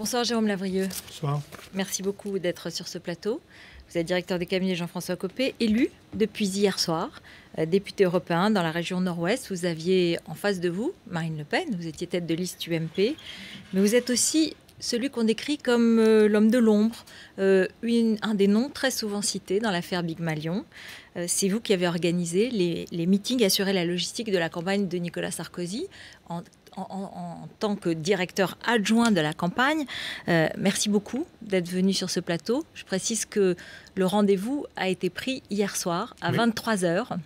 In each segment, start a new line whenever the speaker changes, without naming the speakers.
Bonsoir Jérôme Lavrieux.
Bonsoir.
Merci beaucoup d'être sur ce plateau. Vous êtes directeur de cabinet Jean-François Copé, élu depuis hier soir, député européen dans la région Nord-Ouest. Vous aviez en face de vous Marine Le Pen, vous étiez tête de liste UMP, mais vous êtes aussi celui qu'on décrit comme l'homme de l'ombre, un des noms très souvent cités dans l'affaire Big Malion. C'est vous qui avez organisé les meetings et assuré la logistique de la campagne de Nicolas Sarkozy en tant que directeur adjoint de la campagne. Merci beaucoup d'être venu sur ce plateau. Je précise que le rendez-vous a été pris hier soir à 23h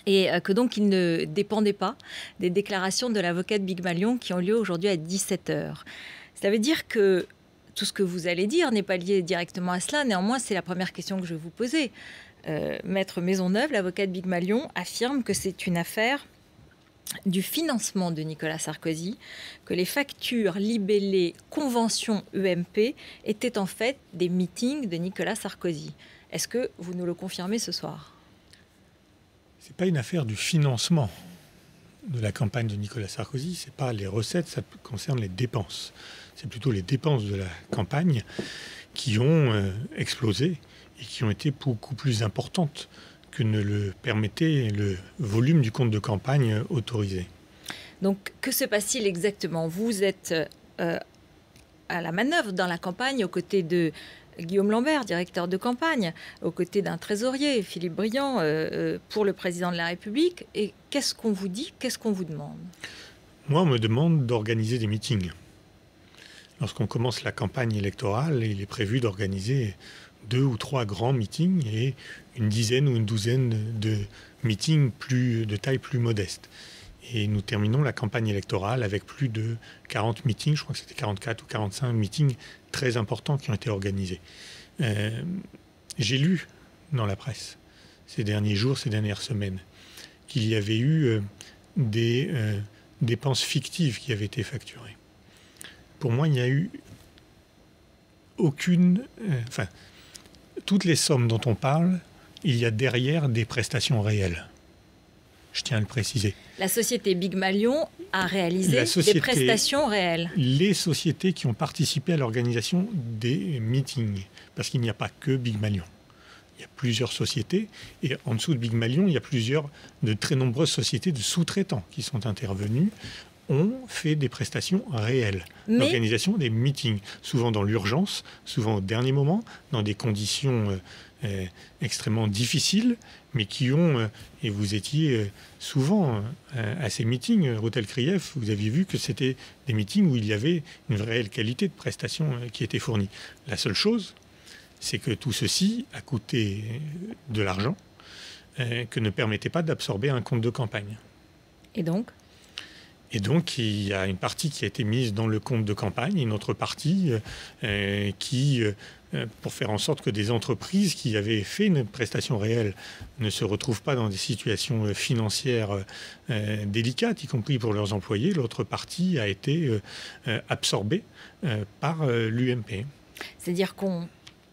et que donc il ne dépendait pas des déclarations de l'avocat de Big Malion qui ont lieu aujourd'hui à 17h. Ça veut dire que tout ce que vous allez dire n'est pas lié directement à cela. Néanmoins, c'est la première question que je vais vous poser. Maître Maisonneuve, l'avocat de Big Malion, affirme que c'est une affaire du financement de Nicolas Sarkozy, que les factures libellées convention UMP étaient en fait des meetings de Nicolas Sarkozy. Est-ce que vous nous le confirmez ce soir?
Ce n'est pas une affaire du financement de la campagne de Nicolas Sarkozy, ce n'est pas les recettes, ça concerne les dépenses. C'est plutôt les dépenses de la campagne qui ont explosé et qui ont été beaucoup plus importantes que ne le permettait le volume du compte de campagne autorisé.
Donc, que se passe-t-il exactement? Vous êtes à la manœuvre dans la campagne aux côtés de Guillaume Lambert, directeur de campagne, aux côtés d'un trésorier, Philippe Briand, pour le président de la République. Et qu'est-ce qu'on vous dit? Qu'est-ce qu'on vous demande?
Moi, on me demande d'organiser des meetings. Lorsqu'on commence la campagne électorale, il est prévu d'organiser 2 ou 3 grands meetings et une dizaine ou une douzaine de meetings de taille plus modeste. Et nous terminons la campagne électorale avec plus de 40 meetings, je crois que c'était 44 ou 45 meetings très importants qui ont été organisés. J'ai lu dans la presse ces derniers jours, ces dernières semaines, qu'il y avait eu des dépenses fictives qui avaient été facturées. Pour moi, il n'y a eu aucune... toutes les sommes dont on parle, il y a derrière des prestations réelles. Je tiens à le préciser.
La société Big Malion a réalisé des prestations réelles.
Les sociétés qui ont participé à l'organisation des meetings, parce qu'il n'y a pas que Big Malion. Il y a plusieurs sociétés, et en dessous de Big Malion, il y a de très nombreuses sociétés de sous-traitants qui sont intervenus, ont fait des prestations réelles, l'organisation des meetings, souvent dans l'urgence, souvent au dernier moment, dans des conditions extrêmement difficiles, mais qui ont, et vous étiez souvent à ces meetings, Hôtel Krief, vous aviez vu que c'était des meetings où il y avait une réelle qualité de prestations qui était fournie. La seule chose, c'est que tout ceci a coûté de l'argent que ne permettait pas d'absorber un compte de campagne. Et donc, il y a une partie qui a été mise dans le compte de campagne, une autre partie pour faire en sorte que des entreprises qui avaient fait une prestation réelle ne se retrouvent pas dans des situations financières délicates, y compris pour leurs employés. L'autre partie a été absorbée par l'UMP.
C'est-à-dire qu'on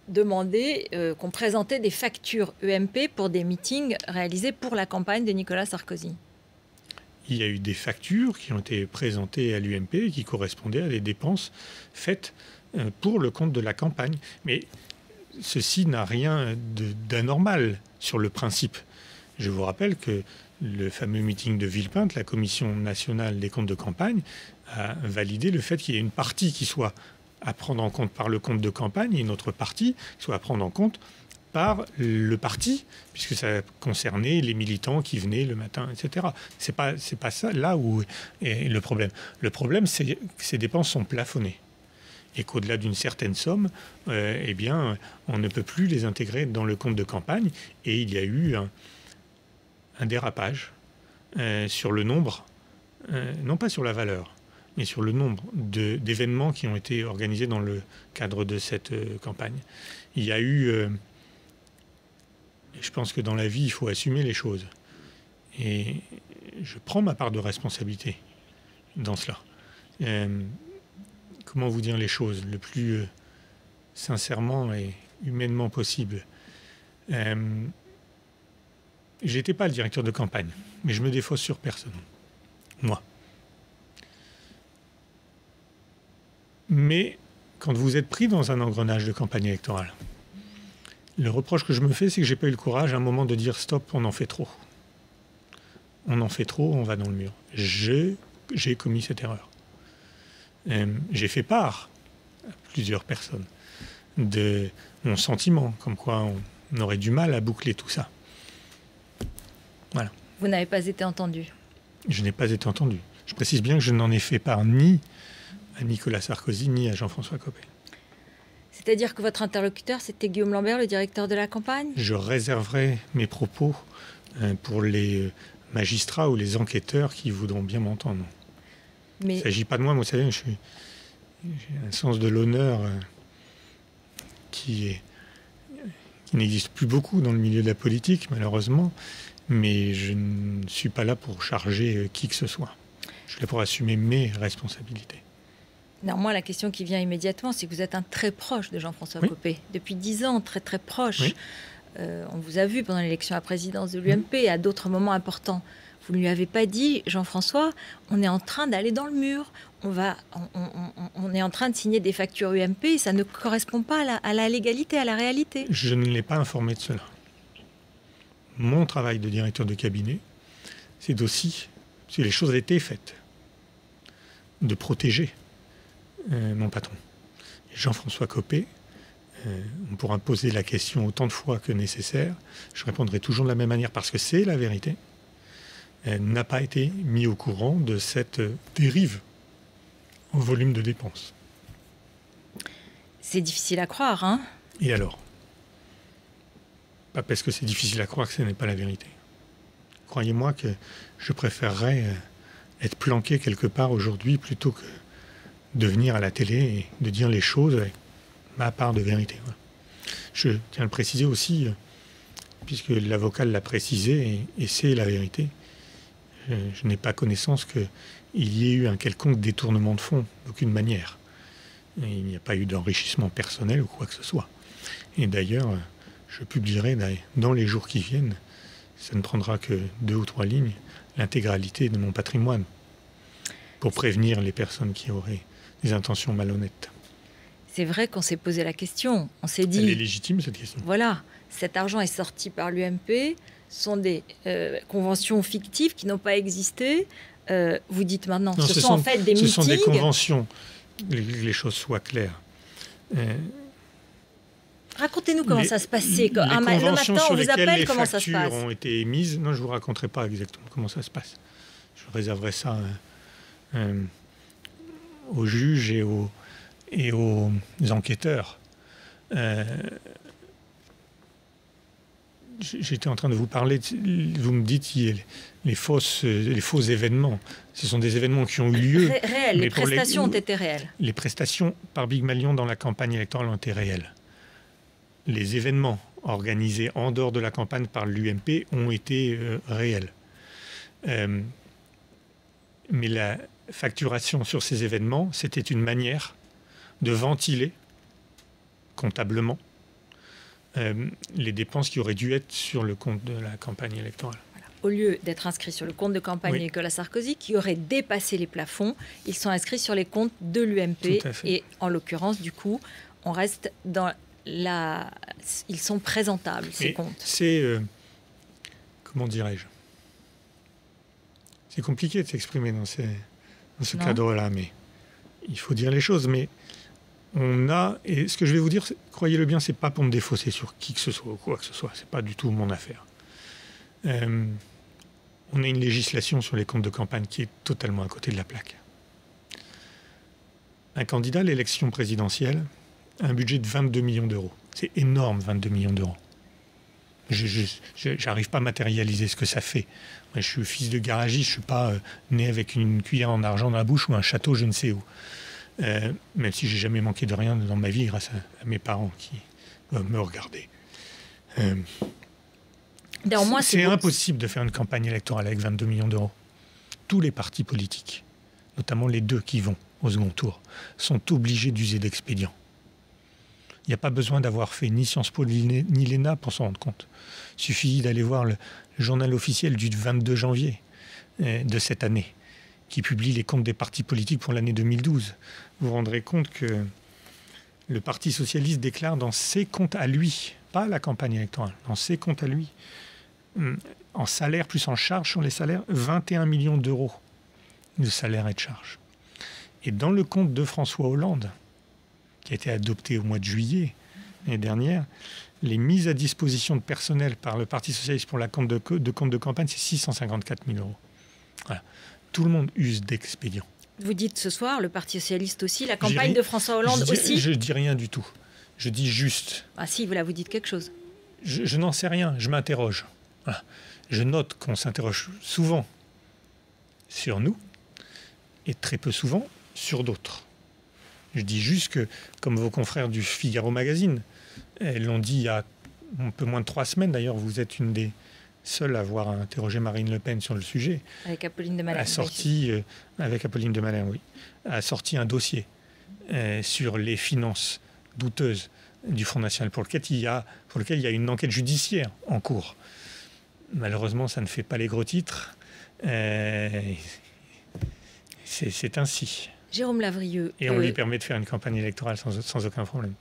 demandait, qu'on présentait des factures UMP pour des meetings réalisés pour la campagne de Nicolas Sarkozy.
Il y a eu des factures qui ont été présentées à l'UMP et qui correspondaient à des dépenses faites pour le compte de la campagne. Mais ceci n'a rien d'anormal sur le principe. Je vous rappelle que le fameux meeting de Villepinte, la Commission nationale des comptes de campagne, a validé le fait qu'il y ait une partie qui soit à prendre en compte par le compte de campagne et une autre partie qui soit à prendre en compte par le parti, puisque ça concernait les militants qui venaient le matin, etc. C'est pas ça là où est le problème. Le problème, c'est que ces dépenses sont plafonnées et qu'au-delà d'une certaine somme, eh bien, on ne peut plus les intégrer dans le compte de campagne. Et il y a eu un dérapage sur le nombre, non pas sur la valeur, mais sur le nombre d'événements qui ont été organisés dans le cadre de cette campagne. Il y a eu... je pense que dans la vie, il faut assumer les choses. Et je prends ma part de responsabilité dans cela. Comment vous dire les choses le plus sincèrement et humainement possible. J'étais pas le directeur de campagne, mais je me défausse sur personne. Moi. Mais quand vous êtes pris dans un engrenage de campagne électorale, le reproche que je me fais, c'est que je n'ai pas eu le courage à un moment de dire stop, on en fait trop. On en fait trop, on va dans le mur. J'ai commis cette erreur. J'ai fait part à plusieurs personnes de mon sentiment, comme quoi on aurait du mal à boucler tout ça. Voilà.
Vous n'avez pas été entendu.
Je n'ai pas été entendu. Je précise bien que je n'en ai fait part ni à Nicolas Sarkozy, ni à Jean-François Copé.
C'est-à-dire que votre interlocuteur, c'était Guillaume Lambert, le directeur de la campagne?
Je réserverai mes propos pour les magistrats ou les enquêteurs qui voudront bien m'entendre. Mais... Il ne s'agit pas de moi, vous savez, j'ai un sens de l'honneur qui n'existe plus beaucoup dans le milieu de la politique, malheureusement, mais je ne suis pas là pour charger qui que ce soit. Je suis là pour assumer mes responsabilités.
Non, moi, la question qui vient immédiatement, c'est que vous êtes un très proche de Jean-François Copé. Depuis 10 ans, très très proche. Oui. On vous a vu pendant l'élection à la présidence de l'UMP et à d'autres moments importants. Vous ne lui avez pas dit, Jean-François, on est en train d'aller dans le mur. On est en train de signer des factures UMP et ça ne correspond pas à la légalité, à la réalité.
Je ne l'ai pas informé de cela. Mon travail de directeur de cabinet, c'est aussi, si les choses étaient faites, de protéger mon patron. Jean-François Copé, on pourra poser la question autant de fois que nécessaire, je répondrai toujours de la même manière parce que c'est la vérité, n'a pas été mis au courant de cette dérive en volume de dépenses.
C'est difficile à croire, hein?
Et alors? Pas parce que c'est difficile à croire que ce n'est pas la vérité. Croyez-moi que je préférerais être planqué quelque part aujourd'hui plutôt que de venir à la télé et de dire les choses avec ma part de vérité. Voilà. Je tiens à le préciser aussi, puisque l'avocat l'a précisé, et c'est la vérité. Je n'ai pas connaissance qu'il y ait eu un quelconque détournement de fonds, d'aucune manière. Et il n'y a pas eu d'enrichissement personnel ou quoi que ce soit. Et d'ailleurs, je publierai dans les jours qui viennent, ça ne prendra que 2 ou 3 lignes, l'intégralité de mon patrimoine, pour prévenir les personnes qui auraient des intentions malhonnêtes.
C'est vrai qu'on s'est posé la question. On s'est dit...
Elle est légitime, cette question.
Voilà, cet argent est sorti par l'UMP, sont des conventions fictives qui n'ont pas existé. Vous dites maintenant,
non,
ce sont en fait des meetings.
Ce sont des conventions, que les choses soient claires.
Racontez-nous comment ça se passait. Le matin, on vous appelle, comment ça se passe? Les factures
ont été émises. Non, je ne vous raconterai pas exactement comment ça se passe. Je réserverai ça aux juges et aux enquêteurs. J'étais en train de vous parler, vous me dites les faux événements. Ce sont des événements qui ont eu lieu.
Réels, les prestations ont été réelles.
Les prestations par Big Malion dans la campagne électorale ont été réelles. Les événements organisés en dehors de la campagne par l'UMP ont été réels. Mais la facturation sur ces événements, c'était une manière de ventiler comptablement les dépenses qui auraient dû être sur le compte de la campagne électorale.
Voilà. Au lieu d'être inscrits sur le compte de campagne de Nicolas Sarkozy, qui aurait dépassé les plafonds, ils sont inscrits sur les comptes de l'UMP. Et en l'occurrence, du coup, on reste dans la... Ils sont présentables, ces comptes.
C'est... comment dirais-je? C'est compliqué de s'exprimer dans ce cadre-là, mais il faut dire les choses. Mais on a, et ce que je vais vous dire, croyez-le bien, c'est pas pour me défausser sur qui que ce soit ou quoi que ce soit. C'est pas du tout mon affaire. On a une législation sur les comptes de campagne qui est totalement à côté de la plaque. Un candidat à l'élection présidentielle a un budget de 22 millions d'euros. C'est énorme, 22 millions d'euros. Je n'arrive pas à matérialiser ce que ça fait. Moi, je suis fils de garagiste, je ne suis pas né avec une cuillère en argent dans la bouche ou un château je ne sais où. Même si j'ai jamais manqué de rien dans ma vie grâce à mes parents qui doivent me regarder. C'est impossible de faire une campagne électorale avec 22 millions d'euros. Tous les partis politiques, notamment les 2 qui vont au second tour, sont obligés d'user d'expédients. Il n'y a pas besoin d'avoir fait ni Sciences Po ni l'ENA pour s'en rendre compte. Il suffit d'aller voir le journal officiel du 22 janvier de cette année, qui publie les comptes des partis politiques pour l'année 2012. Vous vous rendrez compte que Le Parti socialiste déclare dans ses comptes à lui, pas la campagne électorale, dans ses comptes à lui, en salaire plus en charge sur les salaires, 21 millions d'euros de salaire et de charges. Et dans le compte de François Hollande, qui a été adopté au mois de juillet l'année dernière, les mises à disposition de personnel par le Parti socialiste pour la compte de campagne, c'est 654 000 euros. Voilà. Tout le monde use d'expédients.
Vous dites ce soir, le Parti socialiste aussi, la campagne de François Hollande aussi.
Je dis rien du tout. Je dis juste.
Ah si, voilà, vous dites quelque chose.
Je n'en sais rien, je m'interroge. Voilà. Je note qu'on s'interroge souvent sur nous et très peu souvent sur d'autres. Je dis juste que, comme vos confrères du Figaro Magazine, elles l'ont dit il y a un peu moins de 3 semaines, d'ailleurs, vous êtes une des seuls à avoir interrogé Marine Le Pen sur le sujet.
Avec Apolline de Malherbe.
A sorti, avec Apolline de Malherbe, oui. A sorti un dossier sur les finances douteuses du Front National pour lequel il y a une enquête judiciaire en cours. Malheureusement, ça ne fait pas les gros titres. C'est ainsi.
Jérôme Lavrieux.
Et on lui permet de faire une campagne électorale sans aucun problème.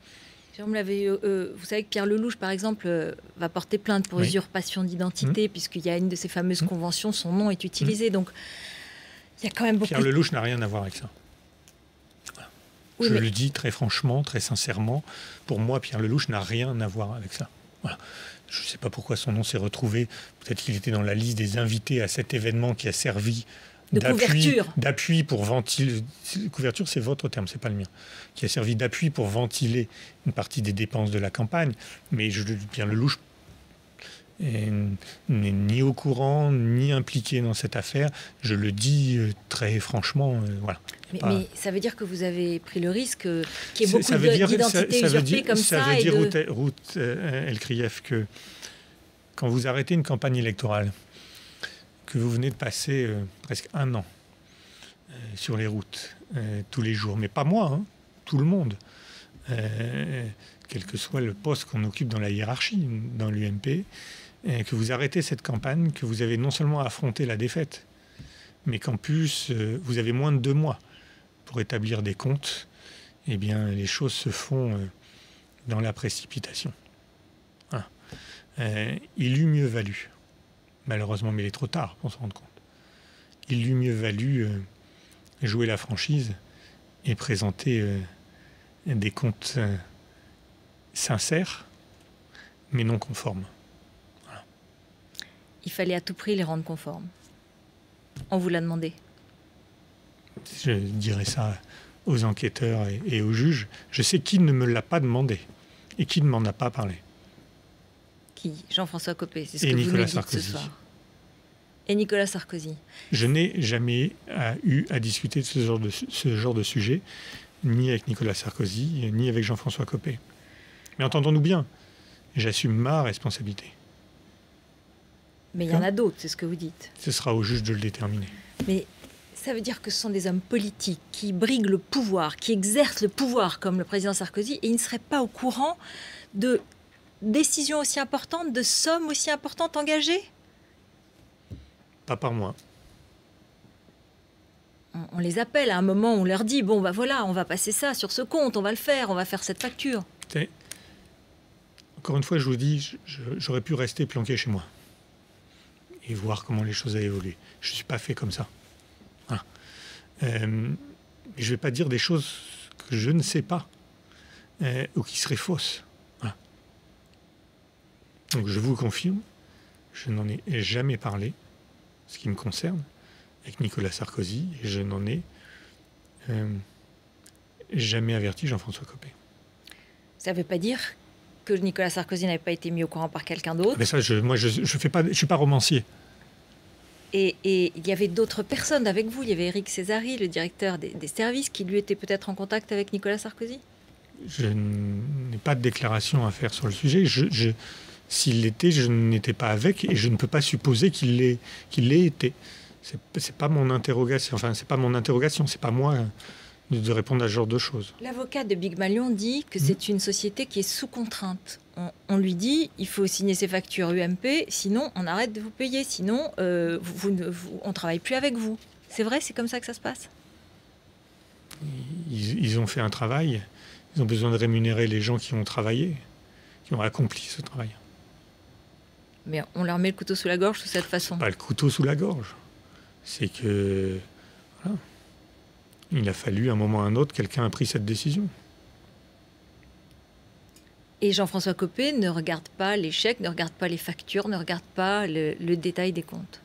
Jérôme Lavrieux, vous savez que Pierre Lellouche, par exemple, va porter plainte pour usurpation d'identité, puisqu'il y a une de ces fameuses conventions, son nom est utilisé. Donc, il y a quand même beaucoup...
Pierre Lellouche n'a rien à voir avec ça. Voilà. Oui, je le dis très franchement, très sincèrement. Pour moi, Pierre Lellouche n'a rien à voir avec ça. Voilà. Je ne sais pas pourquoi son nom s'est retrouvé. Peut-être qu'il était dans la liste des invités à cet événement qui a servi d'appui pour ventiler. Couverture, c'est votre terme, c'est pas le mien. Qui a servi d'appui pour ventiler une partie des dépenses de la campagne. Mais Pierre Lellouche n'est ni au courant, ni impliqué dans cette affaire. Je le dis très franchement. Voilà.
Mais ça veut dire que vous avez pris le risque qu'il y ait beaucoup d'identités usurpées comme ça.
Ça veut dire, Ruth Elkrief, que quand vous arrêtez une campagne électorale, que vous venez de passer presque 1 an sur les routes, tous les jours, mais pas moi, hein, tout le monde, quel que soit le poste qu'on occupe dans la hiérarchie, dans l'UMP, que vous arrêtez cette campagne, que vous avez non seulement affronté la défaite, mais qu'en plus, vous avez moins de 2 mois pour établir des comptes, eh bien, les choses se font dans la précipitation. Voilà. Il eût mieux valu, malheureusement, mais il est trop tard pour s'en rendre compte, il eût mieux valu jouer la franchise et présenter des comptes sincères, mais non conformes. Voilà.
Il fallait à tout prix les rendre conformes. On vous l'a demandé.
Je dirais ça aux enquêteurs et aux juges. Je sais qui ne me l'a pas demandé et qui ne m'en a pas parlé.
Qui? Jean-François Copé, c'est ce que vous nous dites ce soir. Et Nicolas Sarkozy.
Je n'ai jamais eu à discuter de ce genre de sujet, ni avec Nicolas Sarkozy, ni avec Jean-François Copé. Mais entendons-nous bien, j'assume ma responsabilité.
Mais il y en a d'autres, c'est ce que vous dites.
Ce sera au juge de le déterminer.
Mais ça veut dire que ce sont des hommes politiques qui briguent le pouvoir, qui exercent le pouvoir comme le président Sarkozy, et ils ne seraient pas au courant de décisions aussi importantes, de sommes aussi importantes engagées?
Pas par moi.
On les appelle à un moment, on leur dit, bon, bah voilà, on va passer ça sur ce compte, on va le faire, on va faire cette facture.
Encore une fois, je vous dis, j'aurais pu rester planqué chez moi et voir comment les choses ont évolué. Je ne suis pas fait comme ça. Voilà. Je ne vais pas dire des choses que je ne sais pas ou qui seraient fausses. Voilà. Donc je vous confirme, je n'en ai jamais parlé, ce qui me concerne, avec Nicolas Sarkozy, et je n'en ai jamais averti Jean-François Copé.
Ça ne veut pas dire que Nicolas Sarkozy n'avait pas été mis au courant par quelqu'un d'autre?
Mais ça, moi, je suis pas romancier.
Et il y avait d'autres personnes avec vous. Il y avait Éric Césari, le directeur des services, qui lui était peut-être en contact avec Nicolas Sarkozy? Je
n'ai pas de déclaration à faire sur le sujet. S'il l'était, je n'étais pas avec et je ne peux pas supposer qu'il l'ait été. C'est pas mon interrogation. Enfin, c'est pas mon interrogation. C'est pas moi de répondre à ce genre de choses.
L'avocat de Big Malion dit que c'est une société qui est sous contrainte. On lui dit, il faut signer ses factures UMP, sinon on arrête de vous payer, sinon on ne travaille plus avec vous. C'est vrai, c'est comme ça que ça se passe?
Ils ont fait un travail Ils ont besoin de rémunérer les gens qui ont travaillé, qui ont accompli ce travail.
Mais on leur met le couteau sous la gorge de cette façon.
Pas le couteau sous la gorge. C'est que... Voilà. Il a fallu, à un moment ou à un autre, quelqu'un a pris cette décision.
Et Jean-François Copé ne regarde pas les chèques, ne regarde pas les factures, ne regarde pas le détail des comptes.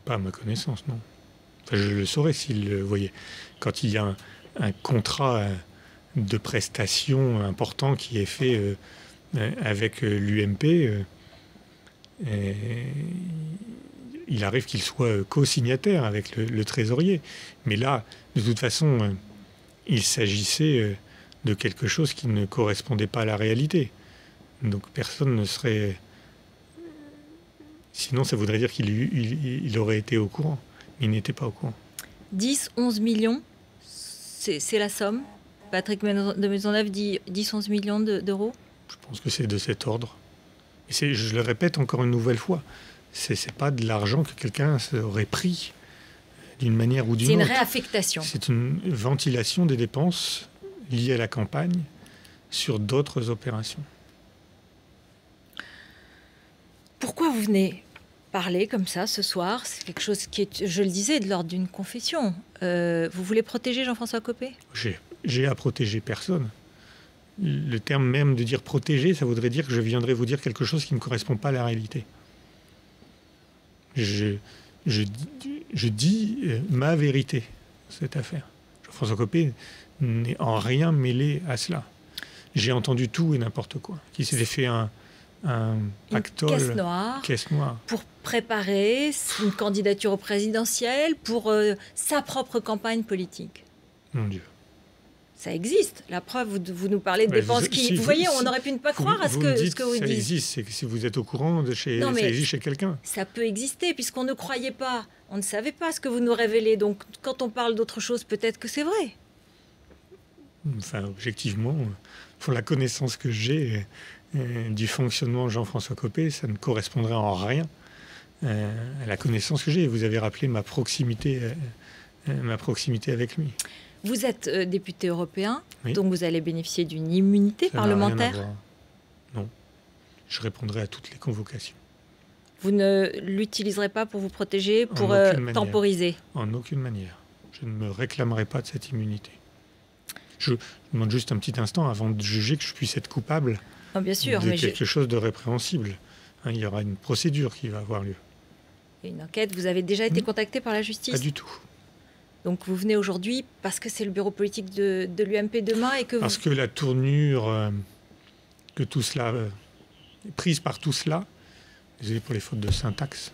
Pas à ma connaissance, non. Enfin, je le saurais s'il le voyait. Quand il y a un contrat de prestation important qui est fait avec l'UMP, il arrive qu'il soit co-signataire avec le trésorier. Mais là, de toute façon, il s'agissait de quelque chose qui ne correspondait pas à la réalité. Donc personne ne serait... Sinon, ça voudrait dire qu'il aurait été au courant. Il n'était pas au courant.
10, 11 millions, c'est la somme. Patrick de Maisonneuve dit 10-11 millions d'euros.
Je pense que c'est de cet ordre. Et je le répète encore une nouvelle fois, c'est pas de l'argent que quelqu'un aurait pris d'une manière ou d'une autre.
C'est une réaffectation.
C'est une ventilation des dépenses liées à la campagne sur d'autres opérations.
Pourquoi vous venez parler comme ça ce soir? C'est quelque chose qui est, je le disais, de l'ordre d'une confession. Vous voulez protéger Jean-François Copé?
J'ai à protéger personne. Le terme même de dire protéger, ça voudrait dire que je viendrais vous dire quelque chose qui ne correspond pas à la réalité. Je dis ma vérité, cette affaire. Jean-François Copé n'est en rien mêlé à cela. J'ai entendu tout et n'importe quoi. Qui s'était fait un pactole,
caisse noire pour préparer une candidature au présidentiel, pour sa propre campagne politique.
Mon Dieu.
Ça existe. La preuve, vous nous parlez de dépenses qui... Vous voyez, on aurait pu ne pas croire à ce que vous dites.
Ça existe, c'est que si vous êtes au courant, ça existe chez quelqu'un.
Ça peut exister, puisqu'on ne croyait pas. On ne savait pas ce que vous nous révélez. Donc, quand on parle d'autre chose, peut-être que c'est vrai.
Enfin, objectivement, pour la connaissance que j'ai du fonctionnement de Jean-François Copé, ça ne correspondrait en rien à la connaissance que j'ai. Vous avez rappelé ma proximité avec lui.
Vous êtes député européen,
oui.
Donc vous allez bénéficier d'une immunité parlementaire.
Non, je répondrai à toutes les convocations.
Vous ne l'utiliserez pas pour vous protéger, pour temporiser? En
aucune manière. Je ne me réclamerai pas de cette immunité. Je demande juste un petit instant avant de juger que je puisse être coupable
bien sûr,
de quelque chose de répréhensible. Il y aura une procédure qui va avoir lieu.
Une enquête, vous avez déjà été contacté par la justice?
Pas du tout.
Donc vous venez aujourd'hui parce que c'est le bureau politique de l'UMP demain et que
Parce que la tournure que tout cela prise par tout cela, désolé pour les fautes de syntaxe,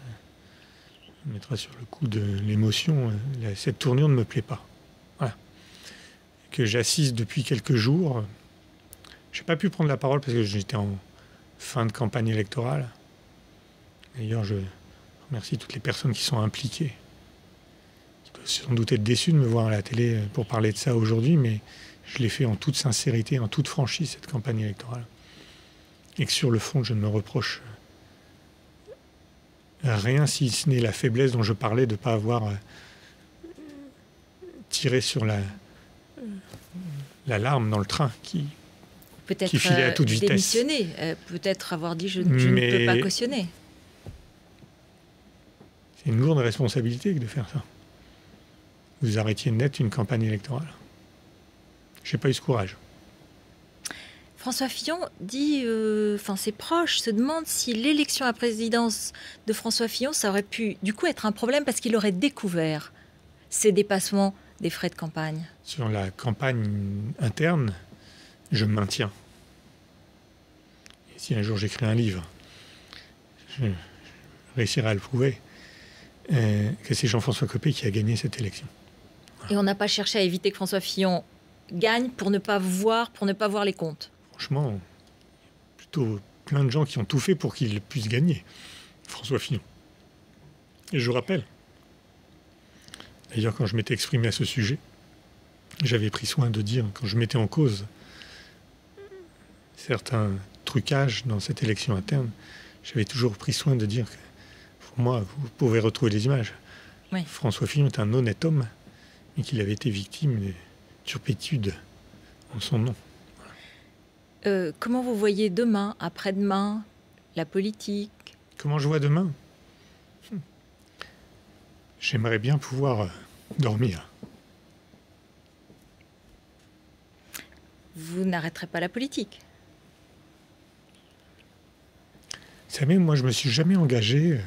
on mettra sur le coup de l'émotion, cette tournure ne me plaît pas. Voilà. Que j'assiste depuis quelques jours. Je n'ai pas pu prendre la parole parce que j'étais en fin de campagne électorale. D'ailleurs, je remercie toutes les personnes qui sont impliquées. Sans doute être déçu de me voir à la télé pour parler de ça aujourd'hui, mais je l'ai fait en toute sincérité, en toute franchise, cette campagne électorale. Et que sur le fond, je ne me reproche rien, si ce n'est la faiblesse dont je parlais de ne pas avoir tiré sur l'alarme dans le train qui filait à toute vitesse.
Démissionner, peut-être avoir dit je ne peux pas cautionner.
C'est une lourde responsabilité de faire ça. Vous arrêtiez net une campagne électorale. Je n'ai pas eu ce courage.
François Fillon dit, ses proches se demandent si l'élection à la présidence de François Fillon, ça aurait pu du coup être un problème parce qu'il aurait découvert ces dépassements des frais de campagne.
Sur la campagne interne, je maintiens. Et si un jour j'écris un livre, je réussirai à le prouver, que c'est Jean-François Copé qui a gagné cette élection.
Et on n'a pas cherché à éviter que François Fillon gagne pour ne pas voir les comptes.
Franchement, plutôt plein de gens qui ont tout fait pour qu'il puisse gagner, François Fillon. Et je vous rappelle, d'ailleurs, quand je m'étais exprimé à ce sujet, j'avais pris soin de dire, quand je mettais en cause certains trucages dans cette élection interne, j'avais toujours pris soin de dire que, pour moi, vous pouvez retrouver les images.
Oui.
François Fillon est un honnête homme, mais qu'il avait été victime de turpitude en son nom. Voilà.
Comment vous voyez demain, après-demain, la politique?
Comment je vois demain? J'aimerais bien pouvoir dormir.
Vous n'arrêterez pas la politique?
Vous savez, moi, je me suis jamais engagé.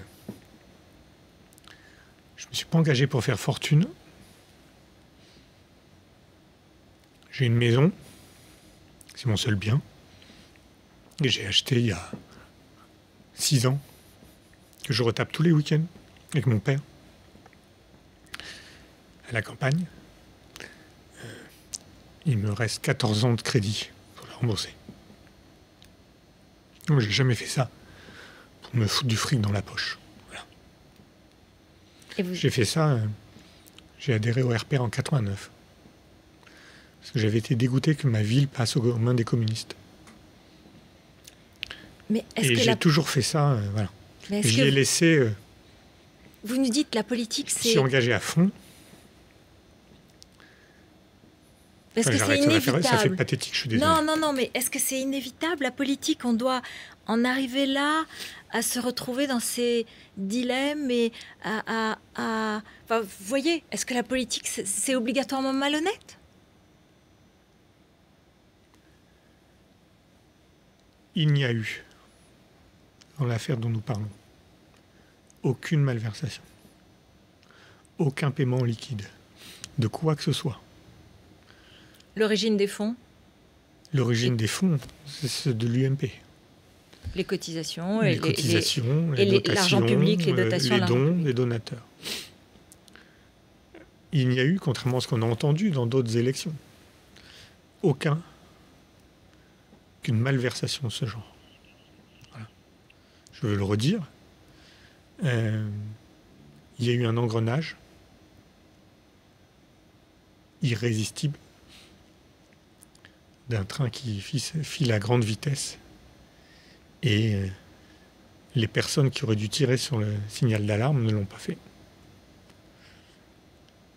Je me suis pas engagé pour faire fortune. J'ai une maison. C'est mon seul bien. Et j'ai acheté il y a 6 ans. Que je retape tous les week-ends avec mon père. À la campagne. Il me reste 14 ans de crédit pour le rembourser. Moi, j'ai jamais fait ça pour me foutre du fric dans la poche. Voilà. J'ai fait ça, j'ai adhéré au RPR en 89. Parce que j'avais été dégoûté que ma ville passe aux mains des communistes.
Mais
et j'ai toujours fait ça, voilà. Et je l'ai laissé...
vous nous dites la politique, c'est...
Je suis engagé à fond.
Est-ce que c'est inévitable?
Ça fait pathétique, je suis désolé.
Non, mais est-ce que c'est inévitable, la politique? On doit en arriver là, à se retrouver dans ces dilemmes et Enfin, vous voyez, est-ce que la politique, c'est obligatoirement malhonnête?
Il n'y a eu, dans l'affaire dont nous parlons, aucune malversation, aucun paiement liquide, de quoi que ce soit.
L'origine des fonds?
L'origine des fonds, c'est ceux de l'UMP.
Les cotisations,
les dotations,
l'argent public, les dotations,
les dons, les donateurs. Il n'y a eu, contrairement à ce qu'on a entendu dans d'autres élections, qu'une malversation de ce genre. Voilà. Je veux le redire. Il y a eu un engrenage irrésistible d'un train qui file à grande vitesse et les personnes qui auraient dû tirer sur le signal d'alarme ne l'ont pas fait.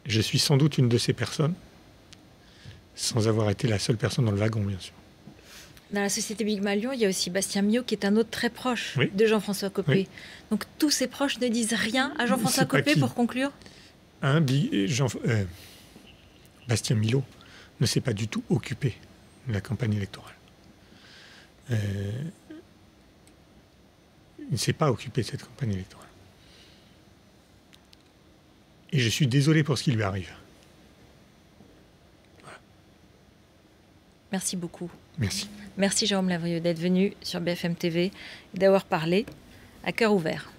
Je suis sans doute une de ces personnes, sans avoir été la seule personne dans le wagon, bien sûr.
Dans la société Bigma Lyon, il y a aussi Bastien Miot, qui est un autre très proche de Jean-François Copé.
Oui.
Donc tous ses proches ne disent rien à Jean-François Copé pour conclure?
Bastien Milot ne s'est pas du tout occupé de la campagne électorale. Il ne s'est pas occupé de cette campagne électorale. Et je suis désolé pour ce qui lui arrive. Voilà.
Merci beaucoup.
Merci.
Merci Jérôme Lavrieux d'être venu sur BFM TV et d'avoir parlé à cœur ouvert.